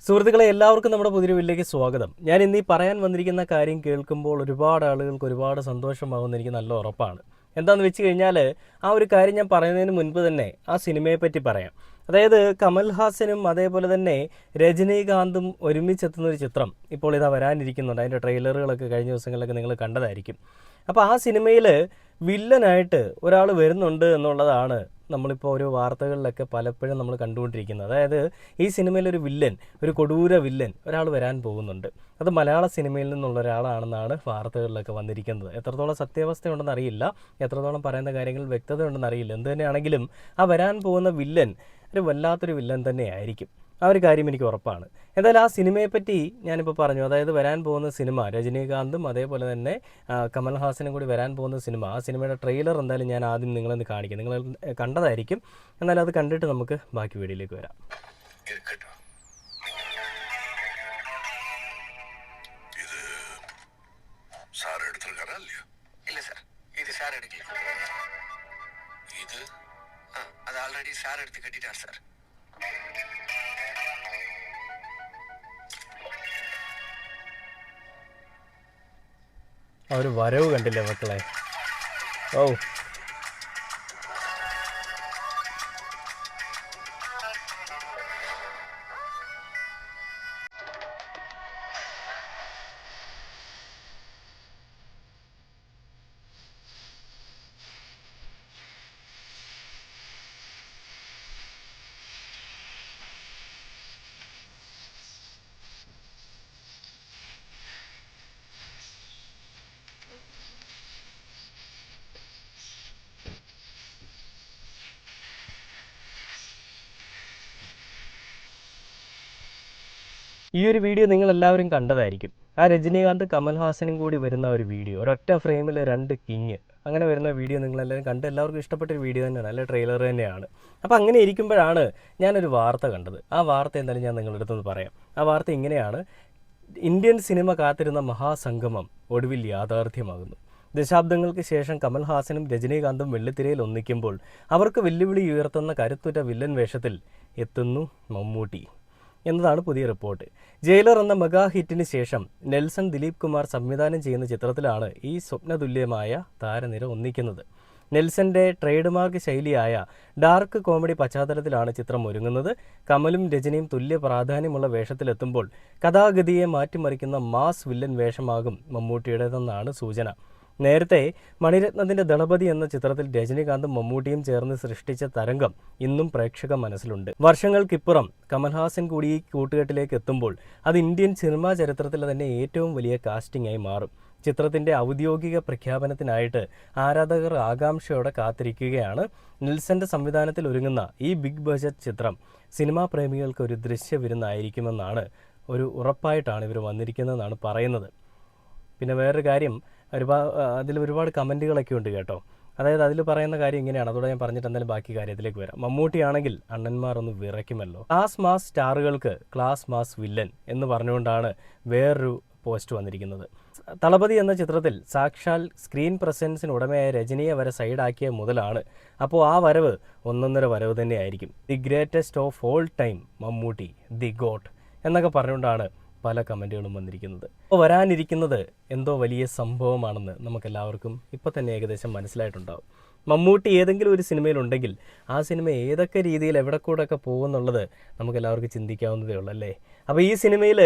സുഹൃത്തുക്കളെ എല്ലാവർക്കും നമ്മുടെ പുതിയ വീട്ടിലേക്ക് സ്വാഗതം. ഞാൻ ഇന്ന് ഈ പറയാൻ വന്നിരിക്കുന്ന കാര്യം കേൾക്കുമ്പോൾ ഒരുപാട് ആളുകൾക്ക് ഒരുപാട് സന്തോഷമാകുമെന്ന് എനിക്ക് നല്ല ഉറപ്പാണ്. എന്താണെന്ന് വെച്ച് കഴിഞ്ഞാൽ ആ ഒരു കാര്യം ഞാൻ പറയുന്നതിന് മുൻപ് തന്നെ ആ സിനിമയെ പറ്റി പറയാം. അതായത് കമൽഹാസനും അതേപോലെ തന്നെ രജനീകാന്തും ഒരുമിച്ചെത്തുന്നൊരു ചിത്രം ഇപ്പോൾ ഇതാ വരാനിരിക്കുന്നുണ്ട്. അതിൻ്റെ ട്രെയിലറുകളൊക്കെ കഴിഞ്ഞ ദിവസങ്ങളിലൊക്കെ നിങ്ങൾ കണ്ടതായിരിക്കും. അപ്പോൾ ആ സിനിമയിൽ വില്ലനായിട്ട് ഒരാൾ വരുന്നുണ്ട് എന്നുള്ളതാണ് നമ്മളിപ്പോൾ ഓരോ വാർത്തകളിലൊക്കെ പലപ്പോഴും നമ്മൾ കണ്ടുകൊണ്ടിരിക്കുന്നത്. അതായത് ഈ സിനിമയിലൊരു വില്ലൻ, ഒരു കൊടൂര വില്ലൻ ഒരാൾ വരാൻ പോകുന്നുണ്ട്. അത് മലയാള സിനിമയിൽ നിന്നുള്ള ഒരാളാണെന്നാണ് വാർത്തകളിലൊക്കെ വന്നിരിക്കുന്നത്. എത്രത്തോളം സത്യാവസ്ഥയുണ്ടെന്ന് അറിയില്ല, എത്രത്തോളം പറയുന്ന കാര്യങ്ങൾ വ്യക്തത ഉണ്ടെന്ന് അറിയില്ല. എന്ത് തന്നെയാണെങ്കിലും ആ വരാൻ പോകുന്ന വില്ലൻ ഒരു വല്ലാത്തൊരു വില്ലൻ തന്നെയായിരിക്കും. ആ ഒരു കാര്യം എനിക്ക് ഉറപ്പാണ്. എന്തായാലും ആ സിനിമയെപ്പറ്റി ഞാനിപ്പോൾ പറഞ്ഞു. അതായത് വരാൻ പോകുന്ന സിനിമ രജനീകാന്തും അതേപോലെ തന്നെ കമൽഹാസനും കൂടി വരാൻ പോകുന്ന സിനിമ, ആ സിനിമയുടെ ട്രെയിലർ എന്തായാലും ഞാൻ ആദ്യം നിങ്ങളൊന്ന് കാണിക്കാം. നിങ്ങൾ കണ്ടതായിരിക്കും. എന്നാലും അത് കണ്ടിട്ട് നമുക്ക് ബാക്കി വീഡിയോയിലേക്ക് വരാം. ആ ഒരു വരവ് കണ്ടില്ലേ മക്കളെ? ഓ, ഈ ഒരു വീഡിയോ നിങ്ങൾ എല്ലാവരും കണ്ടതായിരിക്കും. ആ രജനീകാന്ത് കമൽഹാസനും കൂടി വരുന്ന ഒരു വീഡിയോ, ഒരൊറ്റ ഫ്രെയിമിൽ രണ്ട് കിങ്, അങ്ങനെ വരുന്ന വീഡിയോ നിങ്ങളെല്ലാവരും കണ്ട് എല്ലാവർക്കും ഇഷ്ടപ്പെട്ടൊരു വീഡിയോ തന്നെയാണ്, നല്ല ട്രെയിലർ തന്നെയാണ്. അപ്പോൾ അങ്ങനെ ഇരിക്കുമ്പോഴാണ് ഞാനൊരു വാർത്ത കണ്ടത്. ആ വാർത്ത എന്തായാലും ഞാൻ നിങ്ങളുടെ അടുത്തൊന്ന് പറയാം. ആ വാർത്ത ഇങ്ങനെയാണ്: ഇന്ത്യൻ സിനിമ കാത്തിരുന്ന മഹാസംഗമം ഒടുവിൽ യാഥാർത്ഥ്യമാകുന്നു. ദശാബ്ദങ്ങൾക്ക് ശേഷം കമൽഹാസനും രജനീകാന്തും വെള്ളിത്തിരയിൽ ഒന്നിക്കുമ്പോൾ അവർക്ക് വെല്ലുവിളി ഉയർത്തുന്ന കരുത്തുറ്റ വില്ലൻ വേഷത്തിൽ എത്തുന്നു മമ്മൂട്ടി എന്നതാണ് പുതിയ റിപ്പോർട്ട്. ജയിലർ എന്ന മെഗാ ഹിറ്റിന് ശേഷം നെൽസൺ ദിലീപ് കുമാർ സംവിധാനം ചെയ്യുന്ന ചിത്രത്തിലാണ് ഈ സ്വപ്നതുല്യമായ താരനിര ഒന്നിക്കുന്നത്. നെൽസന്റെ ട്രേഡ് മാർക്ക് ശൈലിയായ ഡാർക്ക് കോമഡി പശ്ചാത്തലത്തിലാണ് ചിത്രം ഒരുങ്ങുന്നത്. കമലും രജനിയും തുല്യ പ്രാധാന്യമുള്ള വേഷത്തിലെത്തുമ്പോൾ കഥാഗതിയെ മാറ്റിമറിക്കുന്ന മാസ് വില്ലൻ വേഷമാകും മമ്മൂട്ടിയുടേതെന്നാണ് സൂചന. നേരത്തെ മണിരത്നത്തിൻ്റെ ദളപതി എന്ന ചിത്രത്തിൽ രജനീകാന്തും മമ്മൂട്ടിയും ചേർന്ന് സൃഷ്ടിച്ച തരംഗം ഇന്നും പ്രേക്ഷക മനസ്സിലുണ്ട്. വർഷങ്ങൾക്കിപ്പുറം കമൽഹാസൻ കൂടി ഈ കൂട്ടുകെട്ടിലേക്ക് എത്തുമ്പോൾ അത് ഇന്ത്യൻ സിനിമാ ചരിത്രത്തിലെ തന്നെ ഏറ്റവും വലിയ കാസ്റ്റിംഗ് ആയി മാറും. ചിത്രത്തിൻ്റെ ഔദ്യോഗിക പ്രഖ്യാപനത്തിനായിട്ട് ആരാധകർ ആകാംക്ഷയോടെ കാത്തിരിക്കുകയാണ്. നെൽസന്റെ സംവിധാനത്തിൽ ഒരുങ്ങുന്ന ഈ ബിഗ് ബഡ്ജറ്റ് ചിത്രം സിനിമാ പ്രേമികൾക്ക് ഒരു ദൃശ്യവിരുന്നായിരിക്കുമെന്നാണ്, ഒരു ഉറപ്പായിട്ടാണ് ഇവർ വന്നിരിക്കുന്നതെന്നാണ് പറയുന്നത്. പിന്നെ വേറൊരു കാര്യം, അതിൽ ഒരുപാട് കമൻറ്റുകളൊക്കെ ഉണ്ട് കേട്ടോ. അതായത് അതിൽ പറയുന്ന കാര്യം ഇങ്ങനെയാണ്, അതോടെ ഞാൻ പറഞ്ഞിട്ട് എന്തായാലും ബാക്കി കാര്യത്തിലേക്ക് വരാം. മമ്മൂട്ടിയാണെങ്കിൽ അണ്ണന്മാർ ഒന്ന് വിറയ്ക്കുമല്ലോ. ക്ലാസ് മാസ് സ്റ്റാറുകൾക്ക് ക്ലാസ് മാസ് വില്ലൻ എന്ന് പറഞ്ഞുകൊണ്ടാണ് വേറൊരു പോസ്റ്റ് വന്നിരിക്കുന്നത്. ദളപതി എന്ന ചിത്രത്തിൽ സാക്ഷാൽ സ്ക്രീൻ പ്രസൻസിന് ഉടമയായ രജനിയെ വരെ സൈഡാക്കിയ മുതലാണ്. അപ്പോൾ ആ വരവ് ഒന്നൊന്നര വരവ് തന്നെയായിരിക്കും. The greatest of all time Mammootty, the got എന്നൊക്കെ പറഞ്ഞുകൊണ്ടാണ് പല കമൻറ്റുകളും വന്നിരിക്കുന്നത്. അപ്പോൾ വരാനിരിക്കുന്നത് എന്തോ വലിയ സംഭവമാണെന്ന് നമുക്കെല്ലാവർക്കും ഇപ്പം തന്നെ ഏകദേശം മനസ്സിലായിട്ടുണ്ടാവും. മമ്മൂട്ടി ഏതെങ്കിലും ഒരു സിനിമയിലുണ്ടെങ്കിൽ ആ സിനിമ ഏതൊക്കെ രീതിയിൽ എവിടെ കൂടെയൊക്കെ പോകുമെന്നുള്ളത് നമുക്കെല്ലാവർക്കും ചിന്തിക്കാവുന്നതേ ഉള്ളൂ അല്ലേ. അപ്പോൾ ഈ സിനിമയിൽ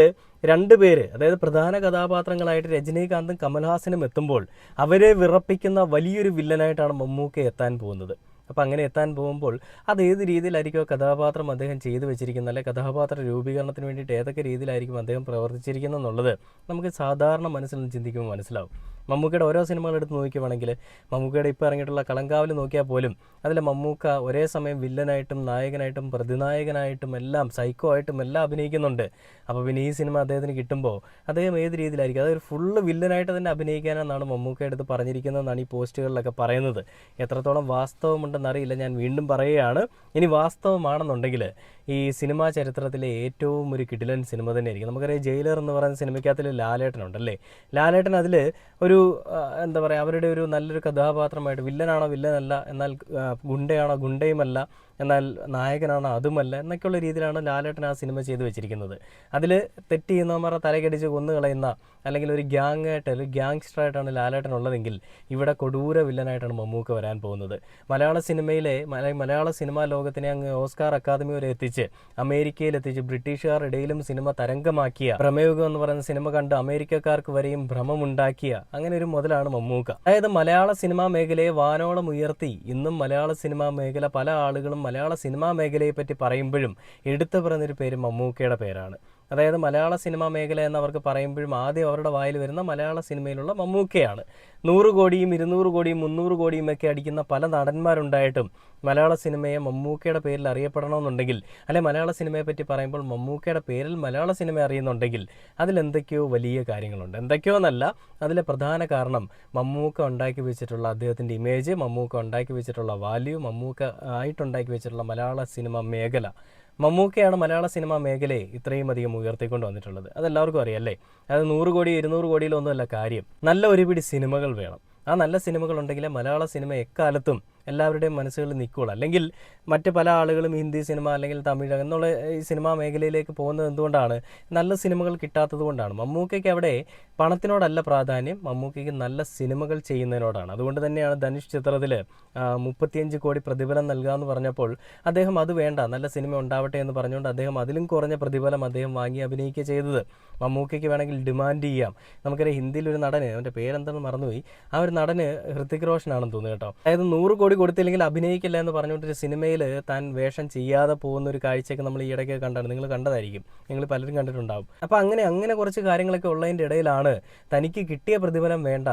രണ്ട് പേര്, അതായത് പ്രധാന കഥാപാത്രങ്ങളായിട്ട് രജനീകാന്തും കമൽഹാസനും എത്തുമ്പോൾ അവരെ വിറപ്പിക്കുന്ന വലിയൊരു വില്ലനായിട്ടാണ് മമ്മൂക്ക എത്താൻ പോകുന്നത്. അപ്പോൾ അങ്ങനെ എത്താൻ പോകുമ്പോൾ അത് ഏത് രീതിയിലായിരിക്കും കഥാപാത്രം അദ്ദേഹം ചെയ്തു വെച്ചിരിക്കുന്നത്, അല്ലെങ്കിൽ കഥാപാത്ര രൂപീകരണത്തിന് വേണ്ടിയിട്ട് ഏതൊക്കെ രീതിയിലായിരിക്കും അദ്ദേഹം പ്രവർത്തിച്ചിരിക്കുന്നത് എന്നുള്ളത് നമുക്ക് സാധാരണ മനസ്സിലൊന്ന് ചിന്തിക്കുമ്പോൾ മനസ്സിലാവും. മമ്മൂക്കയുടെ ഓരോ സിനിമകൾ എടുത്ത് നോക്കുകയാണെങ്കിൽ, മമ്മൂക്കയുടെ ഇപ്പോൾ ഇറങ്ങിയിട്ടുള്ള കളങ്കാവൽ നോക്കിയാൽ പോലും അതിൽ മമ്മൂക്ക ഒരേ സമയം വില്ലനായിട്ടും നായകനായിട്ടും പ്രതിനായകനായിട്ടും എല്ലാം സൈക്കോ ആയിട്ടും എല്ലാം അഭിനയിക്കുന്നുണ്ട്. അപ്പോൾ പിന്നെ ഈ സിനിമ അദ്ദേഹത്തിന് കിട്ടുമ്പോൾ അദ്ദേഹം ഏത് രീതിയിലായിരിക്കും, അതൊരു ഫുള്ള് വില്ലനായിട്ട് തന്നെ അഭിനയിക്കാനെന്നാണ് മമ്മൂക്കയുടെ അടുത്ത് പറഞ്ഞിരിക്കുന്നതെന്നാണ് ഈ പോസ്റ്റുകളിലൊക്കെ പറയുന്നത്. എത്രത്തോളം വാസ്തവമുണ്ടെന്നറിയില്ല, ഞാൻ വീണ്ടും പറയുകയാണ്. ഇനി വാസ്തവമാണെന്നുണ്ടെങ്കിൽ ഈ സിനിമാ ചരിത്രത്തിലെ ഏറ്റവും ഒരു കിടിലൻ സിനിമ തന്നെയായിരിക്കും. നമുക്കറിയാം ജയിലർ എന്ന് പറയുന്ന സിനിമയ്ക്കകത്തിൽ ലാലേട്ടനുണ്ടല്ലേ. ലാലേട്ടൻ അതിൽ ഒരു എന്താ പറയുക, അവരുടെ ഒരു നല്ലൊരു കഥാപാത്രമായിട്ട്, വില്ലനാണോ വില്ലനല്ല, എന്നാൽ ഗുണ്ടയാണോ ഗുണ്ടയുമല്ല എന്നാൽ നായകനാണ് അതുമല്ല എന്നൊക്കെയുള്ള രീതിയിലാണ് ലാലേട്ടൻ ആ സിനിമ ചെയ്തു വെച്ചിരിക്കുന്നത്. അതിൽ തെറ്റ് ചെയ്യുന്നവന്മാരെ തലക്കടിച്ച് കൊന്നുകളയുന്ന അല്ലെങ്കിൽ ഒരു ഒരു ഗ്യാങ്സ്റ്ററായിട്ടാണ് ലാലേട്ടൻ ഉള്ളതെങ്കിൽ ഇവിടെ കൊടൂര വില്ലനായിട്ടാണ് മമ്മൂക്ക വരാൻ പോകുന്നത്. മലയാള സിനിമാ ലോകത്തിനെ അങ്ങ് ഓസ്കാർ അക്കാദമി വരെ എത്തിച്ച് അമേരിക്കയിലെത്തിച്ച് ബ്രിട്ടീഷുകാർ ഇടയിലും സിനിമ തരംഗമാക്കിയ പ്രമേയുഗം എന്ന് പറയുന്ന സിനിമ കണ്ട് അമേരിക്കക്കാർക്ക് വരെയും ഭ്രമമുണ്ടാക്കിയ അങ്ങനെ ഒരു മുതലാണ് മമ്മൂക്ക. അതായത് മലയാള സിനിമാ മേഖലയെ വാനോളം ഉയർത്തി ഇന്നും മലയാള സിനിമാ മേഖല പല ആളുകളും മലയാള സിനിമാ മേഖലയെ പറ്റി പറയുമ്പോഴും എടുത്തു പറഞ്ഞൊരു പേര് മമ്മൂക്കയുടെ പേരാണ്. അതായത് മലയാള സിനിമാ മേഖല എന്നവർക്ക് പറയുമ്പോഴും ആദ്യം അവരുടെ വായിൽ വരുന്ന മലയാള സിനിമയിലുള്ള മമ്മൂക്കയാണ്. 100 കോടിയും 200 കോടിയും 300 കോടിയും ഒക്കെ അടിക്കുന്ന പല നടന്മാരുണ്ടായിട്ടും മലയാള സിനിമയെ മമ്മൂക്കയുടെ പേരിൽ അറിയപ്പെടണമെന്നുണ്ടെങ്കിൽ, അല്ലെ മലയാള സിനിമയെ പറ്റി പറയുമ്പോൾ മമ്മൂക്കയുടെ പേരിൽ മലയാള സിനിമ അറിയുന്നുണ്ടെങ്കിൽ അതിലെന്തൊക്കെയോ വലിയ കാര്യങ്ങളുണ്ട്. എന്തൊക്കെയോ എന്നല്ല, അതിലെ പ്രധാന കാരണം മമ്മൂക്ക ഉണ്ടാക്കി വെച്ചിട്ടുള്ള അദ്ദേഹത്തിൻ്റെ ഇമേജ്, മമ്മൂക്ക ഉണ്ടാക്കി വെച്ചിട്ടുള്ള വാല്യൂ, മമ്മൂക്ക ആയിട്ടുണ്ടാക്കി വെച്ചിട്ടുള്ള മലയാള സിനിമ മേഖല. മമ്മൂക്കയാണ് മലയാള സിനിമാ മേഖലയെ ഇത്രയും അധികം ഉയർത്തിക്കൊണ്ട് വന്നിട്ടുള്ളത്. അതെല്ലാവർക്കും അറിയാം അല്ലേ. അത് 100 കോടി 200 കോടിയിലൊന്നുമല്ല കാര്യം. നല്ല ഒരുപിടി സിനിമകൾ വേണം. ആ നല്ല സിനിമകൾ ഉണ്ടെങ്കിലേ മലയാള സിനിമ എക്കാലത്തും എല്ലാവരുടെയും മനസ്സുകളിൽ നിൽക്കുകയുള്ളൂ. അല്ലെങ്കിൽ മറ്റ് പല ആളുകളും ഹിന്ദി സിനിമ അല്ലെങ്കിൽ തമിഴ് എന്നുള്ള ഈ സിനിമാ മേഖലയിലേക്ക് പോകുന്നത് എന്തുകൊണ്ടാണ്? നല്ല സിനിമകൾ കിട്ടാത്തത് കൊണ്ടാണ്. മമ്മൂക്കയ്ക്ക് അവിടെ പണത്തിനോടല്ല പ്രാധാന്യം, മമ്മൂക്കയ്ക്ക് നല്ല സിനിമകൾ ചെയ്യുന്നതിനോടാണ്. അതുകൊണ്ട് തന്നെയാണ് ധനുഷ് ചിത്രത്തിൽ 35 കോടി പ്രതിഫലം നൽകാമെന്ന് പറഞ്ഞപ്പോൾ അദ്ദേഹം അത് വേണ്ട, നല്ല സിനിമ ഉണ്ടാവട്ടെ എന്ന് പറഞ്ഞുകൊണ്ട് അദ്ദേഹം അതിലും കുറഞ്ഞ പ്രതിഫലം അദ്ദേഹം വാങ്ങി അഭിനയിക്കുക ചെയ്തത്. മമ്മൂക്കയ്ക്ക് വേണമെങ്കിൽ ഡിമാൻഡ് ചെയ്യാം. നമുക്കറിയാം ഹിന്ദിയിൽ ഒരു നടന്, അവൻ്റെ പേരെന്താണെന്ന് മറന്നുപോയി, ആ ഒരു നടന് ഹൃത്തിക് റോഷൻ ആണെന്ന് തോന്നുന്നു കേട്ടോ. അതായത് 100 കോടി കൊടുത്തില്ലെങ്കിൽ അഭിനയിക്കില്ല എന്ന് പറഞ്ഞുകൊണ്ടൊരു സിനിമയിൽ താൻ വേഷം ചെയ്യാതെ പോകുന്ന ഒരു കാഴ്ചയൊക്കെ നമ്മൾ ഈ ഇടയ്ക്ക് കണ്ടാണ്. നിങ്ങൾ കണ്ടതായിരിക്കും, നിങ്ങൾ പലരും കണ്ടിട്ടുണ്ടാവും. അപ്പോൾ അങ്ങനെ കുറച്ച് കാര്യങ്ങളൊക്കെ ഉള്ളതിൻ്റെ ഇടയിലാണ് തനിക്ക് കിട്ടിയ പ്രതിഫലം വേണ്ട,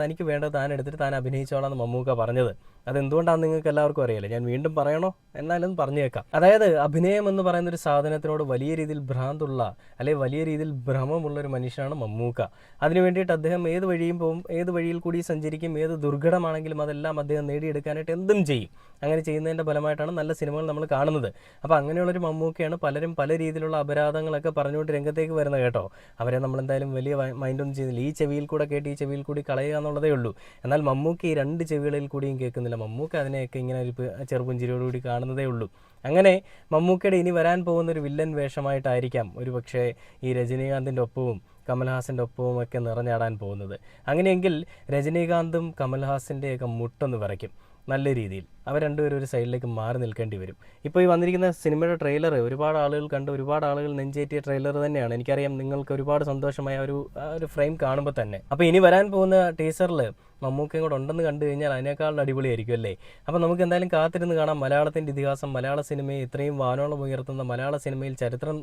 തനിക്ക് വേണ്ടത് താൻ എടുത്തിട്ട് താൻ അഭിനയിച്ചോളാം എന്ന് മമ്മൂക്ക പറഞ്ഞത്. അതെന്തുകൊണ്ടാണെന്ന് നിങ്ങൾക്ക് എല്ലാവർക്കും അറിയില്ല. ഞാൻ വീണ്ടും പറയണോ? എന്നാലും പറഞ്ഞേക്കാം. അതായത് അഭിനയം എന്ന് പറയുന്ന ഒരു സാധനത്തിനോട് വലിയ രീതിയിൽ ഭ്രാന്തുള്ള അല്ലെങ്കിൽ വലിയ രീതിയിൽ ഭ്രമമുള്ള ഒരു മനുഷ്യനാണ് മമ്മൂക്ക. അതിനു വേണ്ടിയിട്ട് അദ്ദേഹം ഏത് വഴിയും പോകും, ഏത് വഴിയിൽ കൂടി സഞ്ചരിക്കും, ഏത് ദുർഘടമാണെങ്കിലും അതെല്ലാം അദ്ദേഹം നേടിയെടുക്കാനായിട്ട് എന്തും ചെയ്യും. അങ്ങനെ ചെയ്യുന്നതിൻ്റെ ഫലമായിട്ടാണ് നല്ല സിനിമകൾ നമ്മൾ കാണുന്നത്. അപ്പോൾ അങ്ങനെയുള്ളൊരു മമ്മൂക്കയാണ് പലരും പല രീതിയിലുള്ള അപരാധങ്ങളൊക്കെ പറഞ്ഞുകൊണ്ട് രംഗത്തേക്ക് വരുന്നത് കേട്ടോ. അവരെ നമ്മളെന്തായാലും വലിയ മൈൻഡൊന്നും ചെയ്യുന്നില്ല. ഈ ചെവിയിൽ കൂടെ കേട്ട് ഈ ചെവിയിൽ കൂടി കളയുക എന്നുള്ളതേ ഉള്ളൂ. എന്നാൽ മമ്മൂക്ക ഈ 2 ചെവികളിൽ കൂടിയും കേൾക്കുന്നില്ല. മമ്മൂക്ക അതിനെയൊക്കെ ഇങ്ങനെ ഒരു ചെറുപുഞ്ചിരിയോടുകൂടി കാണുന്നതേ ഉള്ളൂ. അങ്ങനെ മമ്മൂക്കയുടെ ഇനി വരാൻ പോകുന്ന ഒരു വില്ലൻ വേഷമായിട്ടായിരിക്കാം ഒരു പക്ഷേ ഈ രജനീകാന്തിൻ്റെ ഒപ്പവും കമൽഹാസൻ്റെ ഒപ്പവും ഒക്കെ നിറഞ്ഞാടാൻ പോകുന്നത്. അങ്ങനെയെങ്കിൽ രജനീകാന്തും കമൽഹാസൻ്റെയൊക്കെ മുട്ടൊന്ന് വിറയ്ക്കും നല്ല രീതിയിൽ. അവർ രണ്ടുപേരും ഒരു സൈഡിലേക്ക് മാറി നിൽക്കേണ്ടി വരും. ഇപ്പോൾ ഈ വന്നിരിക്കുന്ന സിനിമയുടെ ട്രെയിലർ ഒരുപാട് ആളുകൾ കണ്ട്, ഒരുപാട് ആളുകൾ നെഞ്ചേറ്റിയ ട്രെയിലർ തന്നെയാണ്. എനിക്കറിയാം നിങ്ങൾക്ക് ഒരുപാട് സന്തോഷമായ ഒരു ഫ്രെയിം കാണുമ്പോൾ തന്നെ. അപ്പോൾ ഇനി വരാൻ പോകുന്ന ടീസറിൽ മമ്മൂക്കയും കൂടെ ഉണ്ടെന്ന് കണ്ടു കഴിഞ്ഞാൽ അതിനേക്കാളും അടിപൊളിയായിരിക്കും അല്ലേ. അപ്പോൾ നമുക്ക് എന്തായാലും കാത്തിരുന്ന് കാണാം. മലയാളത്തിൻ്റെ ഇതിഹാസം, മലയാള സിനിമയെ ഇത്രയും വാനോളം ഉയർത്തുന്ന, മലയാള സിനിമയിൽ ചരിത്രം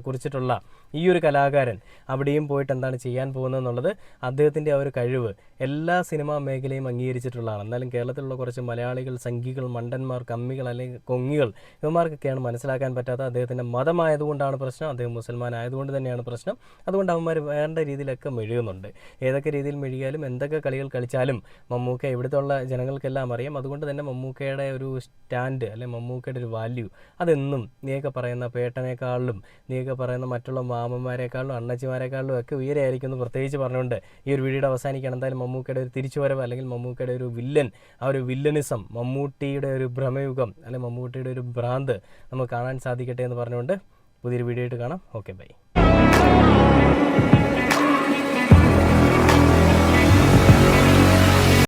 കുറിച്ചിട്ടുള്ള ഈ ഒരു കലാകാരൻ അവിടെയും പോയിട്ട് എന്താണ് ചെയ്യാൻ പോകുന്നതെന്നുള്ളത്, അദ്ദേഹത്തിൻ്റെ ആ ഒരു കഴിവ് എല്ലാ സിനിമാ മേഖലയും അംഗീകരിച്ചിട്ടുള്ളതാണ്. എന്നാലും കേരളത്തിലുള്ള കുറച്ച് മലയാളികൾ സംഘികൾ, മണ്ടന്മാർ, കമ്മികൾ അല്ലെങ്കിൽ കൊങ്ങികൾ, ഇവന്മാർക്കൊക്കെയാണ് മനസ്സിലാക്കാൻ പറ്റാത്ത. അദ്ദേഹത്തിൻ്റെ മതമായതുകൊണ്ടാണ് പ്രശ്നം, അദ്ദേഹം മുസൽമാൻ ആയതുകൊണ്ട് തന്നെയാണ് പ്രശ്നം. അതുകൊണ്ട് അവന്മാർ വേണ്ട രീതിയിലൊക്കെ മെഴുകുന്നുണ്ട്. ഏതൊക്കെ രീതിയിൽ മെഴുകിയാലും എന്തൊക്കെ കളികൾ കളിച്ചാലും മമ്മൂക്ക ഇവിടുത്തെ ഉള്ള ജനങ്ങൾക്കെല്ലാം അറിയാം. അതുകൊണ്ട് തന്നെ മമ്മൂക്കയുടെ ഒരു സ്റ്റാൻഡ് അല്ലെങ്കിൽ മമ്മൂക്കയുടെ ഒരു വാല്യൂ അതെന്നും നീയൊക്കെ പറയുന്ന പേട്ടനേക്കാളിലും നീയൊക്കെ പറയുന്ന മറ്റുള്ള മാമന്മാരെക്കാളിലും അണ്ണച്ചിമാരെക്കാളിലും ഒക്കെ ഉയരെയായിരിക്കും എന്ന് പ്രത്യേകിച്ച് പറഞ്ഞുകൊണ്ട് ഈ ഒരു വീഡിയോയുടെ അവസാനിക്കുകയാണ്. എന്തായാലും മമ്മൂക്കയുടെ ഒരു തിരിച്ചുവരവ് അല്ലെങ്കിൽ മമ്മൂക്കയുടെ ഒരു വില്ലൻ, ആ ഒരു വില്ലനിസം, മമ്മൂട്ടിയുടെ ഒരു ഭ്രമയുഗം അല്ലെങ്കിൽ മമ്മൂട്ടിയുടെ ഒരു ഭ്രാന്ത് നമുക്ക് കാണാൻ സാധിക്കട്ടെ എന്ന് പറഞ്ഞുകൊണ്ട് പുതിയൊരു വീഡിയോ ആയിട്ട് കാണാം. Okay, by.